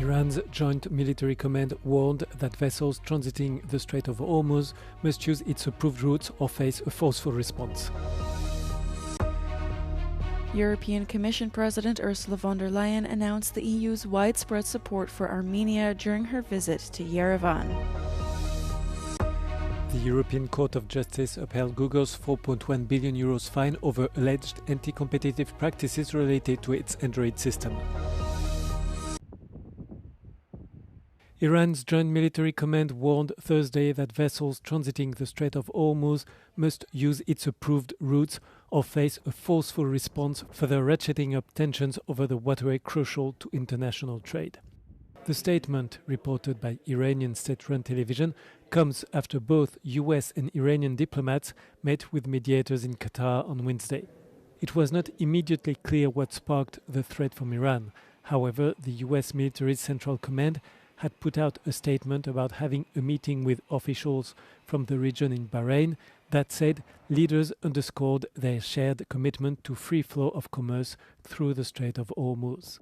Iran's Joint Military Command warned that vessels transiting the Strait of Hormuz must use its approved routes or face a forceful response. European Commission President Ursula von der Leyen announced the EU's widespread support for Armenia during her visit to Yerevan. The European Court of Justice upheld Google's €4.1 billion fine over alleged anti-competitive practices related to its Android system. Iran's Joint Military Command warned Thursday that vessels transiting the Strait of Hormuz must use its approved routes or face a forceful response, further ratcheting up tensions over the waterway crucial to international trade. The statement, reported by Iranian state-run television, comes after both US and Iranian diplomats met with mediators in Qatar on Wednesday. It was not immediately clear what sparked the threat from Iran. However, the US military's Central Command had put out a statement about having a meeting with officials from the region in Bahrain that said leaders underscored their shared commitment to free flow of commerce through the Strait of Hormuz.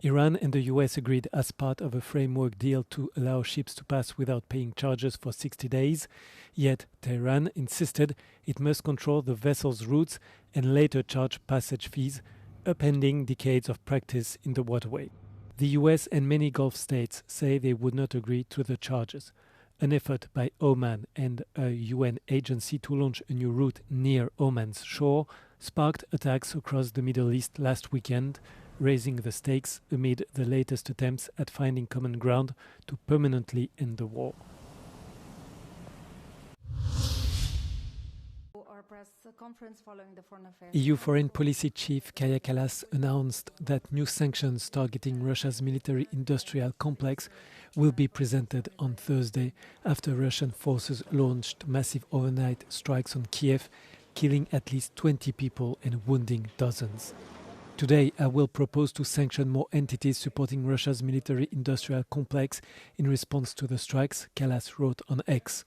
Iran and the US agreed as part of a framework deal to allow ships to pass without paying charges for 60 days, yet Tehran insisted it must control the vessel's routes and later charge passage fees, upending decades of practice in the waterway. The US and many Gulf states say they would not agree to the charges. An effort by Oman and a UN agency to launch a new route near Oman's shore sparked attacks across the Middle East last weekend, raising the stakes amid the latest attempts at finding common ground to permanently end the war. EU Foreign Policy Chief Kaja Kallas announced that new sanctions targeting Russia's military-industrial complex will be presented on Thursday after Russian forces launched massive overnight strikes on Kiev, killing at least 20 people and wounding dozens. Today, I will propose to sanction more entities supporting Russia's military-industrial complex in response to the strikes, Kallas wrote on X.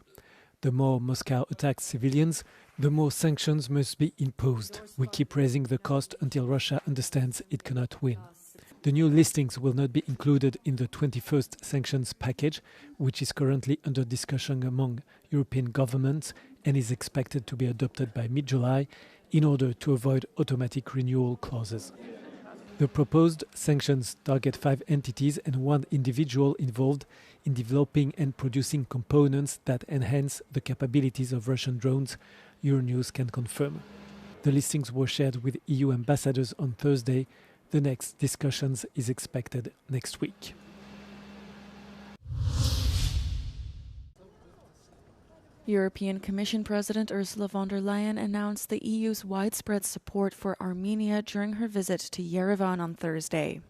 The more Moscow attacks civilians, the more sanctions must be imposed. We keep raising the cost until Russia understands it cannot win. The new listings will not be included in the 21st sanctions package, which is currently under discussion among European governments and is expected to be adopted by mid-July in order to avoid automatic renewal clauses. The proposed sanctions target 5 entities and 1 individual involved in developing and producing components that enhance the capabilities of Russian drones, Euronews can confirm. The listings were shared with EU ambassadors on Thursday. The next discussions is expected next week. European Commission President Ursula von der Leyen announced the EU's widespread support for Armenia during her visit to Yerevan on Thursday.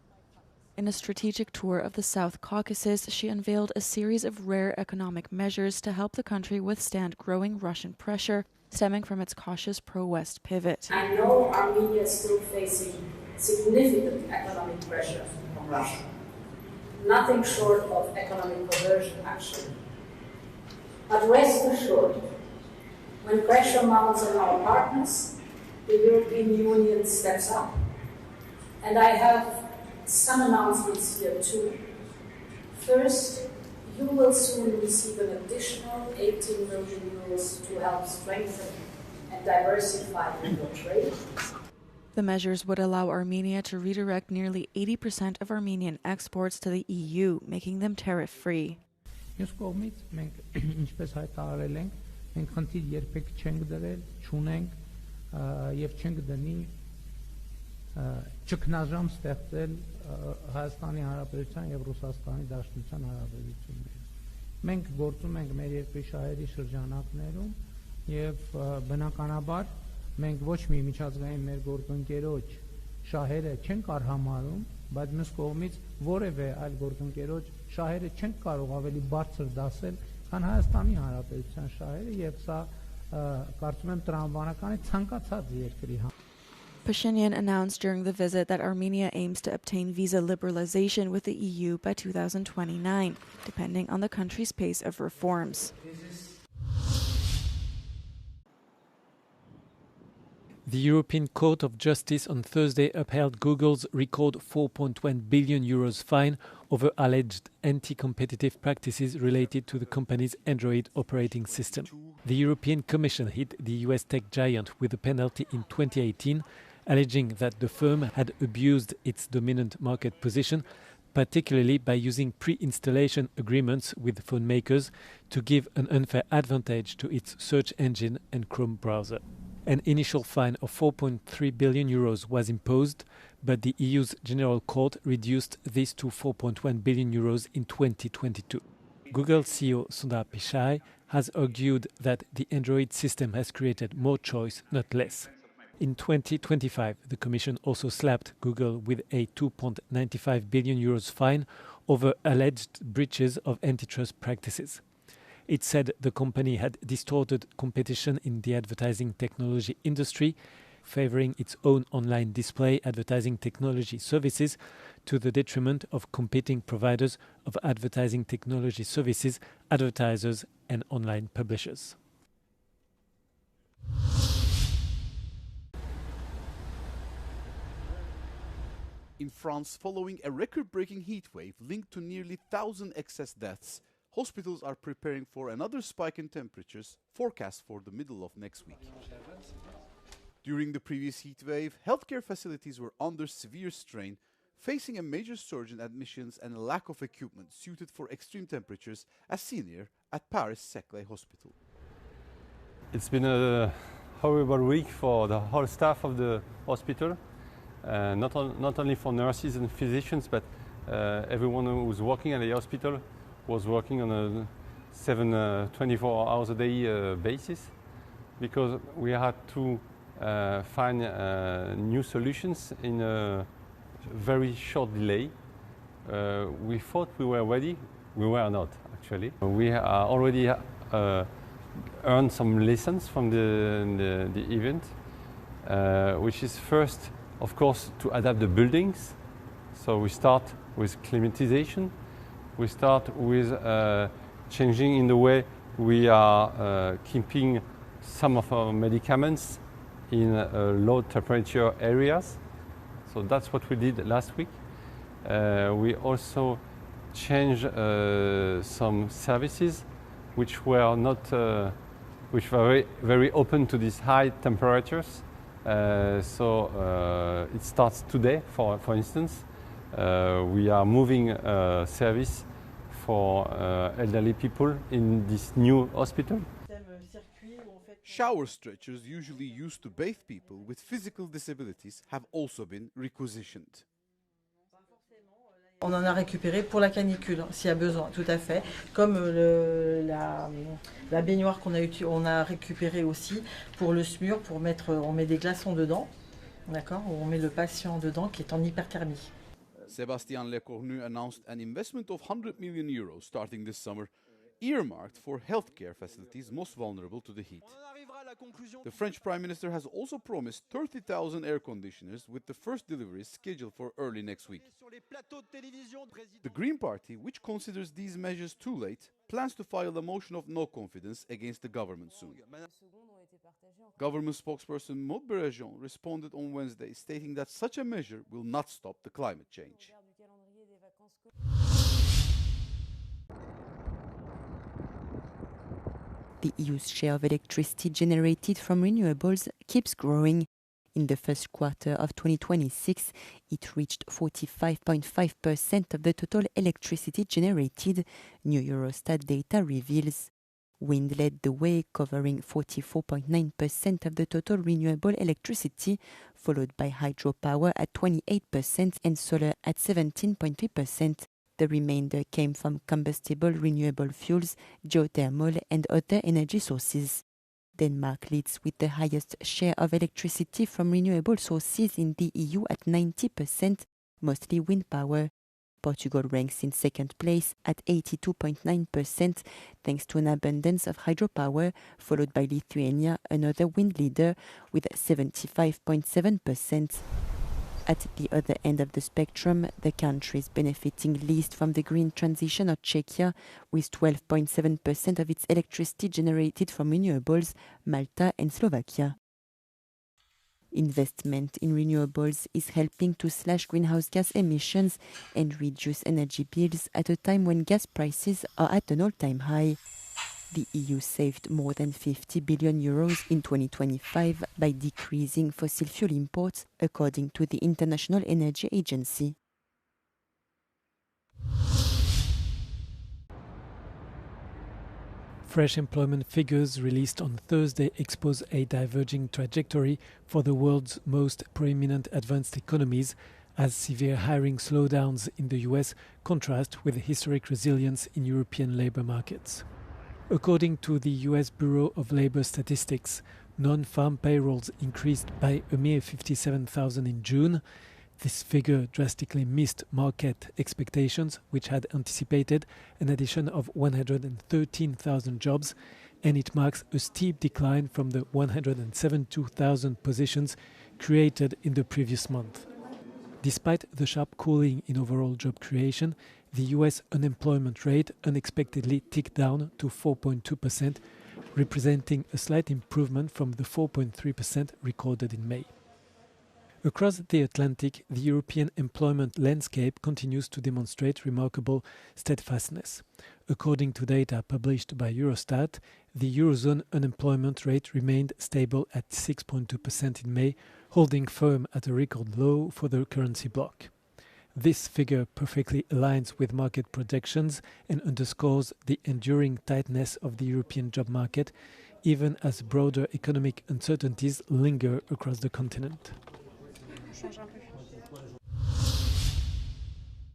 In a strategic tour of the South Caucasus, she unveiled a series of rare economic measures to help the country withstand growing Russian pressure stemming from its cautious pro-West pivot. I know Armenia is still facing significant economic pressure from Russia. Nothing short of economic coercion, actually. But rest assured, when pressure mounts on our partners, the European Union steps up. And I have some announcements here too. First, you will soon receive an additional 18 million euros to help strengthen and diversify your trade. The measures would allow Armenia to redirect nearly 80% of Armenian exports to the EU, making them tariff-free. Մյուս կողմից մենք ինչպես հայտարարել ենք, մենք խնդիր երբեք չենք դրել, չունենք եւ չենք դնի ճգնաժամ ստեղծել Հայաստանի Հանրապետության եւ Ռուսաստանի Դաշնության հարաբերություններում։ Մենք գործում ենք մեր երկրի շահերի շրջանակներում եւ բնականաբար մենք ոչ մի միջազգային մեր գործընկերոջ շահերը չենք արհամարում, բայց մյուս կողմից որևէ այլ գործընկերոջ շահերը չենք կարող ավելի բարձր դասել, քան Հայաստանի Հանրապետության շահերը եւ սա կարծում եմ տրամաբանական է ցանկացած երկրի համար։ Pashinyan announced during the visit that Armenia aims to obtain visa liberalization with the EU by 2029, depending on the country's pace of reforms. The European Court of Justice on Thursday upheld Google's record €4.1 billion fine over alleged anti-competitive practices related to the company's Android operating system. The European Commission hit the US tech giant with a penalty in 2018, alleging that the firm had abused its dominant market position, particularly by using pre-installation agreements with phone makers to give an unfair advantage to its search engine and Chrome browser. An initial fine of 4.3 billion euros was imposed, but the EU's General Court reduced this to 4.1 billion euros in 2022. Google CEO Sundar Pichai has argued that the Android system has created more choice, not less. In 2025, the Commission also slapped Google with a 2.95 billion euros fine over alleged breaches of antitrust practices. It said the company had distorted competition in the advertising technology industry, favoring its own online display advertising technology services to the detriment of competing providers of advertising technology services, advertisers, and online publishers. In France, following a record-breaking heatwave linked to nearly 1,000 excess deaths, hospitals are preparing for another spike in temperatures forecast for the middle of next week. During the previous heatwave, healthcare facilities were under severe strain, facing a major surge in admissions and a lack of equipment suited for extreme temperatures, as seen here at Paris Saclay Hospital. It's been a horrible week for the whole staff of the hospital, not only for nurses and physicians, but everyone who was working at the hospital was working on a 24 hours a day basis, because we had to find new solutions in a very short delay. We thought we were ready. We were not, actually. We already earned some lessons from the event, which is first, of course, to adapt the buildings. So we start with climatization. We start with changing in the way we are keeping some of our medicaments in low temperature areas. So that's what we did last week. We also changed some services which were not, which were very open to these high temperatures. So it starts today, for instance. We are moving service for elderly people in this new hospital. Shower stretchers usually used to bathe people with physical disabilities have also been requisitioned. On en a récupéré pour la canicule, s'il y a besoin, tout à fait. Comme la baignoire on a récupéré aussi pour le SMUR, on met des glaçons dedans, d'accord, on met le patient dedans qui est en hyperthermie. Sébastien Lecornu announced an investment of 100 million euros starting this summer, earmarked for healthcare facilities most vulnerable to the heat. The French Prime Minister has also promised 30,000 air conditioners, with the first deliveries scheduled for early next week. The Green Party, which considers these measures too late, plans to file a motion of no confidence against the government soon. Government spokesperson Maud Béréjean responded on Wednesday, stating that such a measure will not stop the climate change. The EU's share of electricity generated from renewables keeps growing. In the first quarter of 2026, it reached 45.5% of the total electricity generated, new Eurostat data reveals. Wind led the way, covering 44.9% of the total renewable electricity, followed by hydropower at 28% and solar at 17.3%. The remainder came from combustible renewable fuels, geothermal and other energy sources. Denmark leads with the highest share of electricity from renewable sources in the EU at 90%, mostly wind power. Portugal ranks in second place at 82.9%, thanks to an abundance of hydropower, followed by Lithuania, another wind leader, with 75.7%. At the other end of the spectrum, the countries benefiting least from the green transition are Czechia, with 12.7% of its electricity generated from renewables, Malta and Slovakia. Investment in renewables is helping to slash greenhouse gas emissions and reduce energy bills at a time when gas prices are at an all-time high. The EU saved more than 50 billion euros in 2025 by decreasing fossil fuel imports, according to the International Energy Agency. Fresh employment figures released on Thursday expose a diverging trajectory for the world's most prominent advanced economies, as severe hiring slowdowns in the US contrast with historic resilience in European labor markets. According to the US Bureau of Labor Statistics, non-farm payrolls increased by a mere 57,000 in June. This figure drastically missed market expectations, which had anticipated an addition of 113,000 jobs, and it marks a steep decline from the 172,000 positions created in the previous month. Despite the sharp cooling in overall job creation, the US unemployment rate unexpectedly ticked down to 4.2%, representing a slight improvement from the 4.3% recorded in May. Across the Atlantic, the European employment landscape continues to demonstrate remarkable steadfastness. According to data published by Eurostat, the Eurozone unemployment rate remained stable at 6.2% in May, holding firm at a record low for the currency bloc. This figure perfectly aligns with market projections and underscores the enduring tightness of the European job market, even as broader economic uncertainties linger across the continent.